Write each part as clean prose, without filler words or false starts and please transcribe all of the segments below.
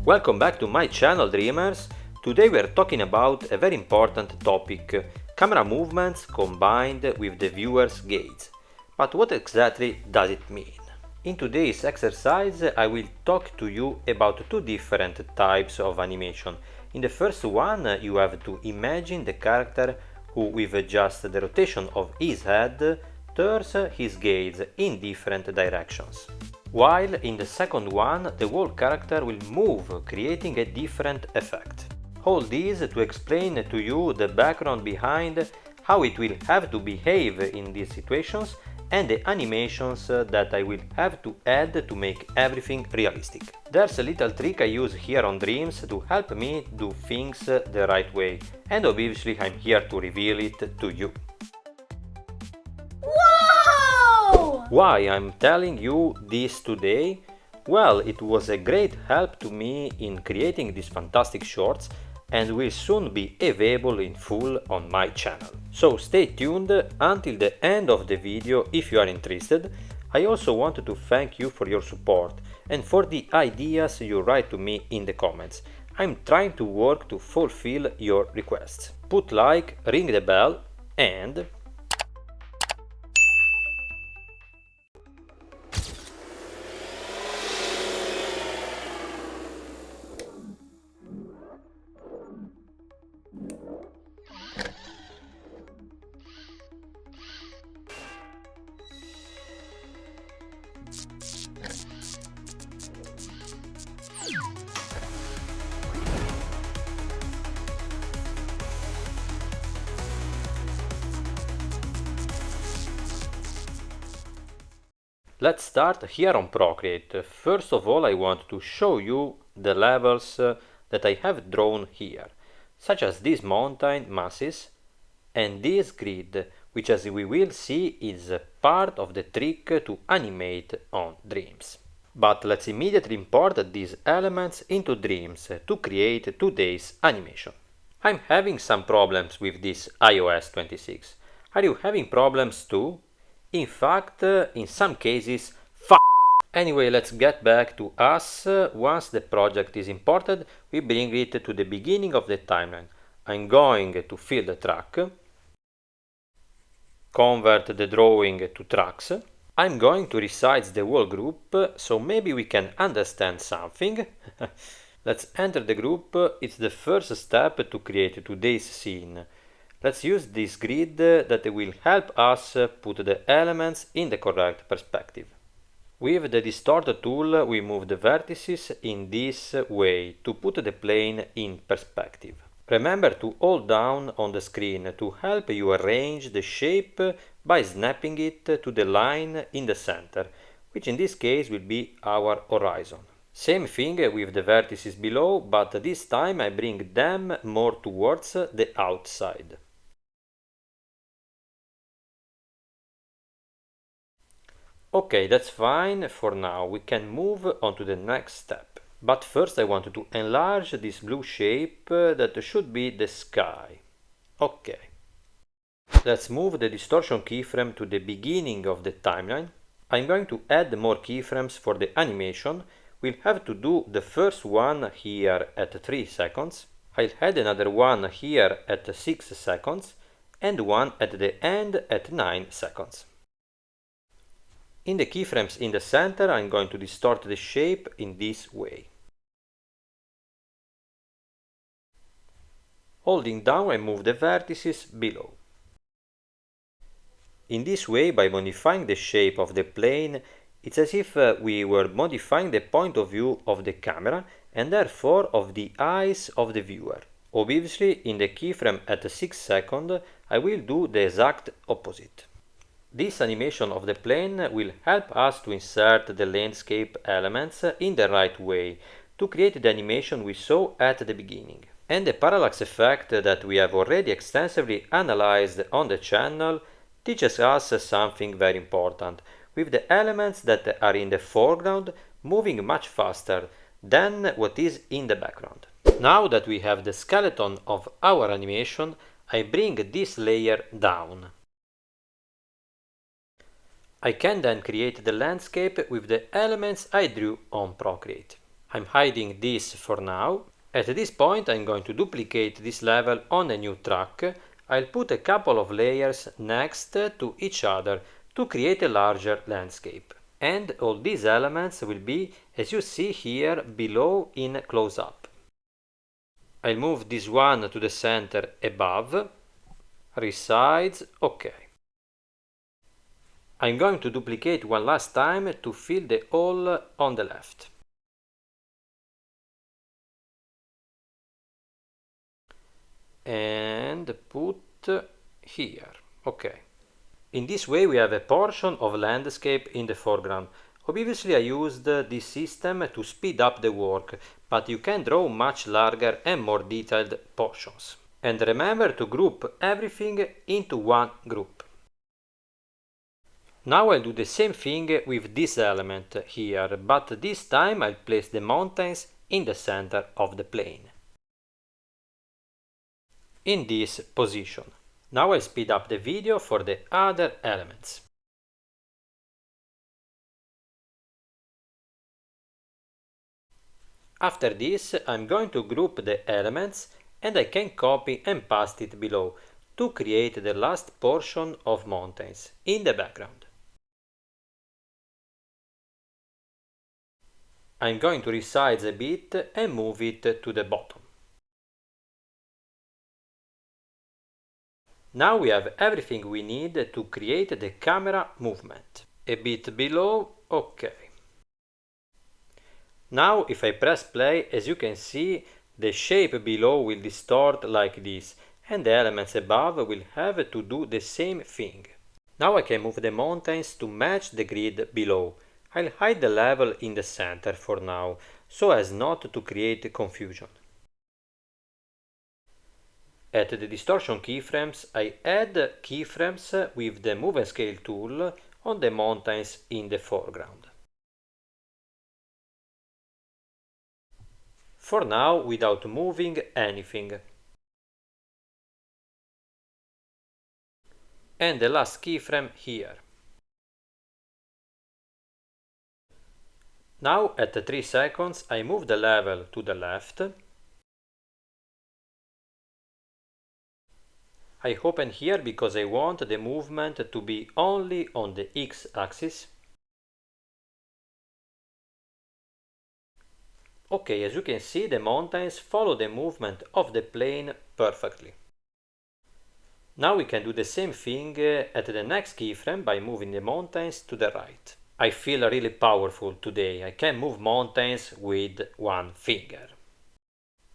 Welcome back to my channel, Dreamers. Today we are talking about a very important topic, camera movements combined with the viewer's gaze. But what exactly does it mean? In today's exercise I will talk to you about two different types of animation. In the first one you have to imagine the character who, with just the rotation of his head, turns his gaze in different directions. While in the second one the whole character will move, creating a different effect. All this to explain to you the background behind how it will have to behave in these situations and the animations that I will have to add to make everything realistic. There's a little trick I use here on Dreams to help me do things the right way, and obviously I'm here to reveal it to you. Why I'm telling you this today? Well, it was a great help to me in creating these fantastic shorts and will soon be available in full on my channel. So stay tuned until the end of the video if you are interested. I also wanted to thank you for your support and for the ideas you write to me in the comments. I'm trying to work to fulfill your requests. Put like, ring the bell, and let's start here on Procreate. First of all, I want to show you the levels that I have drawn here, such as these mountain masses and this grid, which, as we will see, is part of the trick to animate on Dreams. But let's immediately import these elements into Dreams to create today's animation. I'm having some problems with this iOS 26. Are you having problems too? In fact, in some cases, Anyway, let's get back to us. Once the project is imported, we bring it to the beginning of the timeline. I'm going to fill the track, convert the drawing to tracks. I'm going to resize the whole group, so maybe we can understand something. Let's enter the group. It's the first step to create today's scene. Let's use this grid that will help us put the elements in the correct perspective. With the distort tool we move the vertices in this way to put the plane in perspective. Remember to hold down on the screen to help you arrange the shape by snapping it to the line in the center, which in this case will be our horizon. Same thing with the vertices below, but this time I bring them more towards the outside. Okay, that's fine for now. We can move on to the next step. But first I want to enlarge this blue shape that should be the sky. Okay. Let's move the distortion keyframe to the beginning of the timeline. I'm going to add more keyframes for the animation. We'll have to do the first one here at 3 seconds. I'll add another one here at 6 seconds and one at the end at 9 seconds. In the keyframes in the center, I'm going to distort the shape in this way. Holding down, I move the vertices below. In this way, by modifying the shape of the plane, it's as if we were modifying the point of view of the camera and therefore of the eyes of the viewer. Obviously, in the keyframe at 6 seconds, I will do the exact opposite. This animation of the plane will help us to insert the landscape elements in the right way to create the animation we saw at the beginning. And the parallax effect that we have already extensively analyzed on the channel teaches us something very important, with the elements that are in the foreground moving much faster than what is in the background. Now that we have the skeleton of our animation, I bring this layer down. I can then create the landscape with the elements I drew on Procreate. I'm hiding this for now. At this point I'm going to duplicate this level on a new track. I'll put a couple of layers next to each other to create a larger landscape. And all these elements will be, as you see here below in close-up. I'll move this one to the center above, resize, OK. I'm going to duplicate one last time to fill the hole on the left. And put here. OK. In this way we have a portion of landscape in the foreground. Obviously I used this system to speed up the work, but you can draw much larger and more detailed portions. And remember to group everything into one group. Now I'll do the same thing with this element here, but this time I'll place the mountains in the center of the plane. In this position. Now I'll speed up the video for the other elements. After this, I'm going to group the elements and I can copy and paste it below to create the last portion of mountains in the background. I'm going to resize a bit and move it to the bottom. Now we have everything we need to create the camera movement. A bit below, OK. Now if I press play, as you can see, the shape below will distort like this, and the elements above will have to do the same thing. Now I can move the mountains to match the grid below. I'll hide the level in the center for now, so as not to create confusion. At the distortion keyframes, I add keyframes with the Move and Scale tool on the mountains in the foreground. For now, without moving anything. And the last keyframe here. Now at 3 seconds I move the level to the left. I open here because I want the movement to be only on the x-axis. OK, as you can see, the mountains follow the movement of the plane perfectly. Now we can do the same thing at the next keyframe by moving the mountains to the right. I feel really powerful today. I can move mountains with one finger.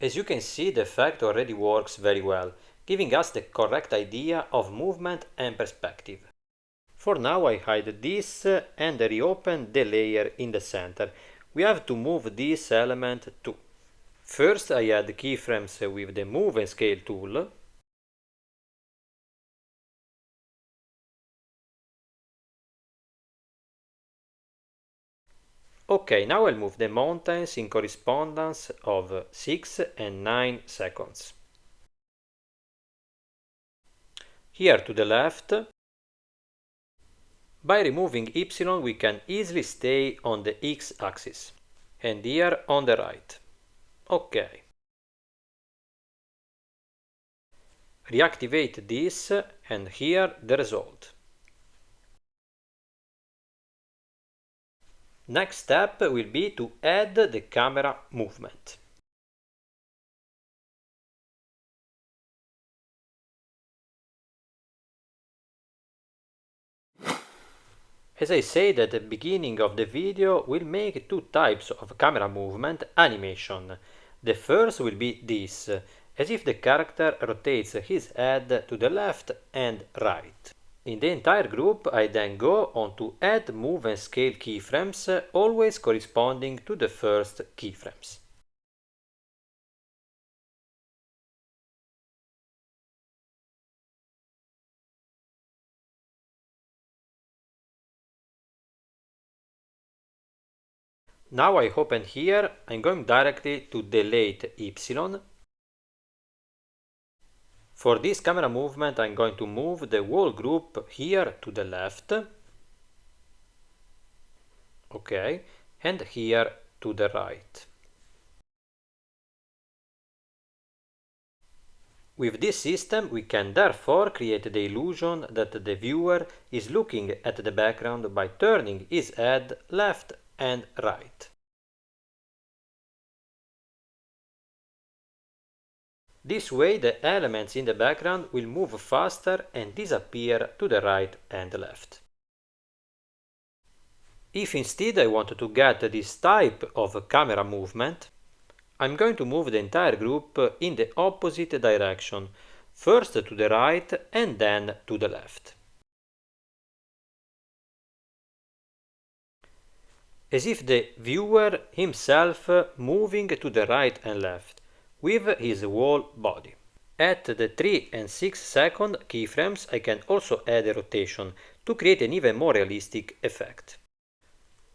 As you can see, the effect already works very well, giving us the correct idea of movement and perspective. For now I hide this and reopen the layer in the center. We have to move this element too. First I add keyframes with the Move and Scale tool. OK, now I'll move the mountains in correspondence of 6 and 9 seconds. Here to the left. By removing Y we can easily stay on the x-axis. And here on the right. OK. Reactivate this and here the result. Next step will be to add the camera movement. As I said at the beginning of the video, we'll make two types of camera movement animation. The first will be this, as if the character rotates his head to the left and right. In the entire group, I then go on to add Move and Scale keyframes, always corresponding to the first keyframes. Now I open here, I'm going directly to delete Y. For this camera movement I'm going to move the whole group here to the left. OK, and here to the right. With this system, we can therefore create the illusion that the viewer is looking at the background by turning his head left and right. This way, the elements in the background will move faster and disappear to the right and left. If instead I want to get this type of camera movement, I'm going to move the entire group in the opposite direction, first to the right and then to the left. As if the viewer himself moving to the right and left, with his whole body. At the 3 and 6 second keyframes I can also add a rotation to create an even more realistic effect.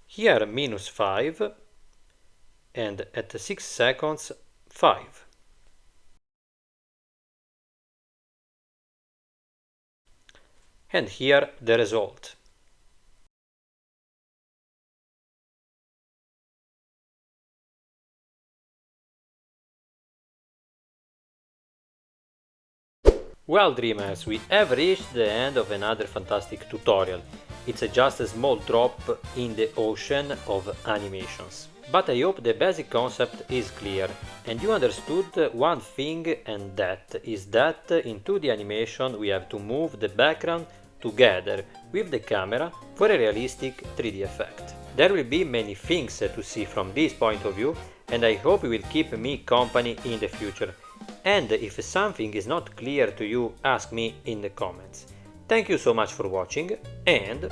Here -5 and at 6 seconds 5. And here the result. Well dreamers, we have reached the end of another fantastic tutorial. It's just a small drop in the ocean of animations. But I hope the basic concept is clear and you understood one thing, and that is that in 2D animation we have to move the background together with the camera for a realistic 3D effect. There will be many things to see from this point of view, and I hope you will keep me company in the future. And if something is not clear to you, ask me in the comments. Thank you so much for watching, and